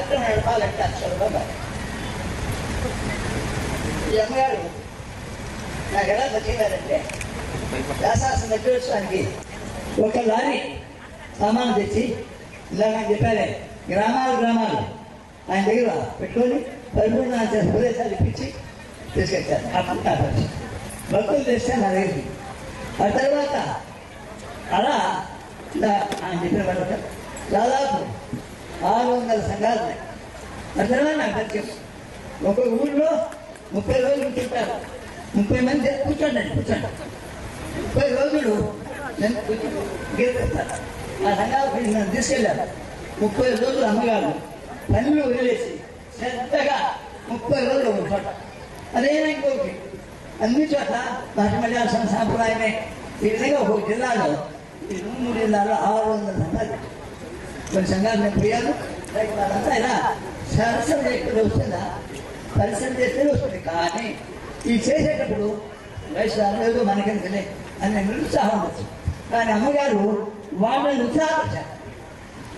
Tractor నడపాలంటే అక్షరంగా ఈ అమ్మగారు నాకు ఎలా బతికారంటే వ్యాసాసన దగ్గరోత్సవానికి ఒక లారీ సామాను తెచ్చి ఇలా నాకు చెప్పారే గ్రామాలు ఆయన దగ్గర పెట్టుకొని పరిపూర్ణ ప్రదేశాలు ఇప్పించి తీసుకొచ్చారు భక్తులు తెస్తే నా దగ్గరికి ఆ తర్వాత అలా ఆయన చెప్పిన వాళ్ళు దాదాపు 600 సంఘాలు ఉన్నాయి. ఆ తర్వాత నాకు పరిచయం ఒక ఊళ్ళో 30 రోజులు తింటారు, 30 మంది కూర్చోండి 30 రోజులు నేను గెలుపుతాను. ఆ సంఘాలకు నన్ను తీసుకెళ్ళారు. 30 రోజులు అమ్మగారు పనులు వదిలేసి శ్రద్ధగా 30 రోజులు ఒక చోట అదేనా ఇంకొకటి అన్ని చోట్ల మధ్యమల్యాల్సిన సాంప్రదాయమే. ఈ విధంగా ఒక జిల్లాలో ఈ 3 జిల్లాలో 600 సంఘాలు. కొన్ని సంఘాలు నేను పోయాను. వాళ్ళంతా ఇలా సరసన చేయకుండా వస్తుందా, పరిశ్రమ చేస్తే వస్తుంది. కానీ ఈ చేసేటప్పుడు వయసు రాలేదు మనకెందుకులే అని నిరుత్సాహం ఉండొచ్చు. కానీ అమ్మగారు వాళ్ళని ఉత్సాహపరిచారు.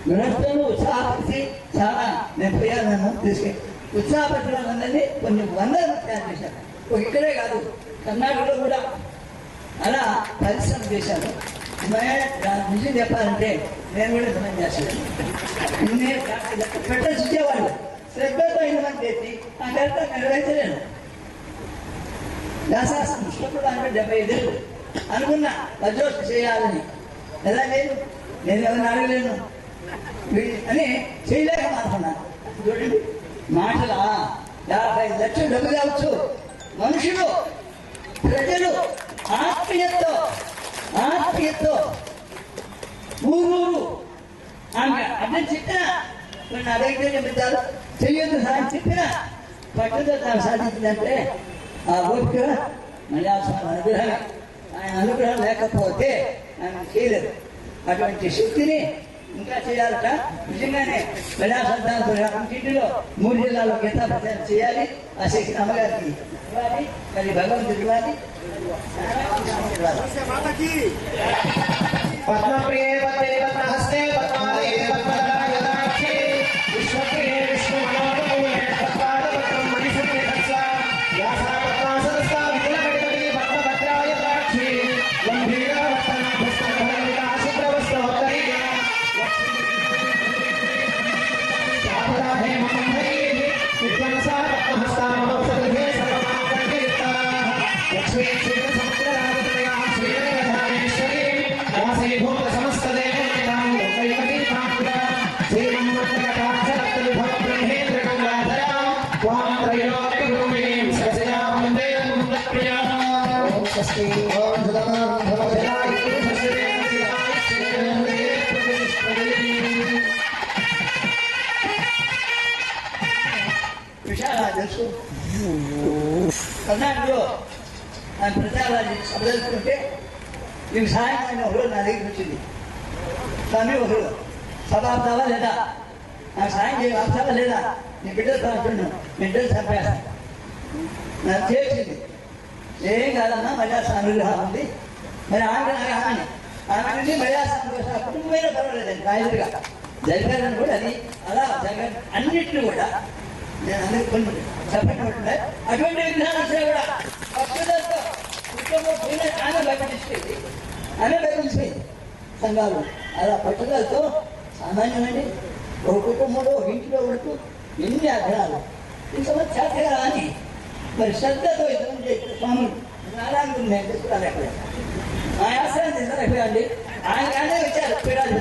గృహస్థులు ఉత్సాహపరిచి చాలా నేను పోయాను, నన్ను తీసుకెళ్ళి ఉత్సాహపరచడం అన్నది కొన్ని 100 తయారు చేశారు. ఇక్కడే కాదు కర్ణాటకలో కూడా అలా పరిశ్రమ చేశారు. నిజం చెప్పాలంటే నేను కూడా ధనం చేస్తాను. పెట్టల్సి ఇచ్చేవాళ్ళు శ్రద్ధతో ఇన్వెంట్ చేసి ఆ కరెక్ట్ నెరవేర్చలేను. వ్యాసాసనం ఇష్టపడాలంటే 75 ఏళ్ళు అనుకున్నా వజ్రోత్సవం చేయాలని. ఎలా లేదు, నేను ఎవరిని అడగలేను అని చేయలేక అనుకున్నాను. చూడండి మాటల 50 లక్షలు డబ్బు కావచ్చు. మనుషులు ప్రజలు ఆత్మీయతతో ఊరూరు ఆమె అర్థం చెప్పినా కొన్ని అడగితే చెప్తారు, చెయ్యొద్దు సాయం చెప్పినా పట్టుదల సాధించిందంటే ఆ ఓపిక మలయాళ అనుగ్రహం. ఆయన అనుగ్రహం లేకపోతే ఆయన చేయలేదు. అటువంటి శక్తిని ఇంకా చేయాలట. నిజంగానే ప్రజాసంతానంలో 3 జిల్లాలో గీతా ప్రచారం చేయాలి. ఆ శక్తి అమ్మగారికి ఇవ్వాలి, మరి భగవంతుడు ఇవ్వాలి. పద్మప్రియే పద్మే పద్మహస్తే పద్మాలయే పద్మదాయదాక్షి విశ్వప్రియే విష్ణుమనోరమూలే పద్మాదపత్రం మణిసుతే తత్సా యాసా పద్మాసదస్తా విపులకటికటి పద్మభద్రాయదాక్షి గంభీరావర్తనాభస్తభవికాశుప్రవస్తోత్తరీయ శాపదాహే మమంహై విద్వంసా పద్మహస్తామోక్షగృహే సర్వమాంగళ్యయుక్తా లక్ష్మీ క్షీరసముద్రరాజతయాం శ్రీరంగధామేశ్వరీ భూత సమస్త దేవతాం లోకైకటీ ప్రాప్త శ్రీమన్మత్తకటాక్షరత్రిభవ బ్రహ్మేంద్ర గంగాధరా త్వాం త్రైలోక్యభూమిం సరసయా వందే ముకుందప్రియా. ఓం స్వస్తి ఓం ధృతమానం భవజనాయ విషయాలు తెలుసు. కర్ణాటకలో ఆయన ప్రచారాన్ని సభదలుచుకుంటే నీకు సాయంత్రం ఒకరోజు నా దగ్గరికి వచ్చింది. స్వామి ఒకరు సభాబ్దావా లేదా, నాకు సాయం చేయాల్సావా లేదా, నీ బిడ్డలు చూడండి బిడ్డలు చంపేస్తాను నాకు చేసింది. ఏం కాదన్నా మలయాస అనుగ్రహం ఉంది. మరి ఆమె ఆమె నుంచి మలయాస అనుగ్రహం కుటుంబమైన పర్వాలేదండి. రాయలుగా జరిగారని కూడా అది అలా జరగ అన్నింటినీ కూడా నేను అందరికి కొన్ని చెప్పినట్టుండే అటువంటి విధానం కూడా పట్టుదలతో కుటుంబం ఆమె బయటిపోయింది సంఘాలు అలా పట్టుదలతో సామాన్యమండి. ఒక కుటుంబంలో ఒక ఇంటిలో ఉంటూ ఎన్ని ఆగ్రహాలు ఇంతమంది చేతగా అని మరి శ్రద్ధతో ఇతరులు చేసిన స్వాములు నారాయణ నేను తీసుకురాలేకపోయాను. ఆ ఆశ్రయం తీసుకురాకపోయాండి. ఆయన వచ్చారు పీడాలు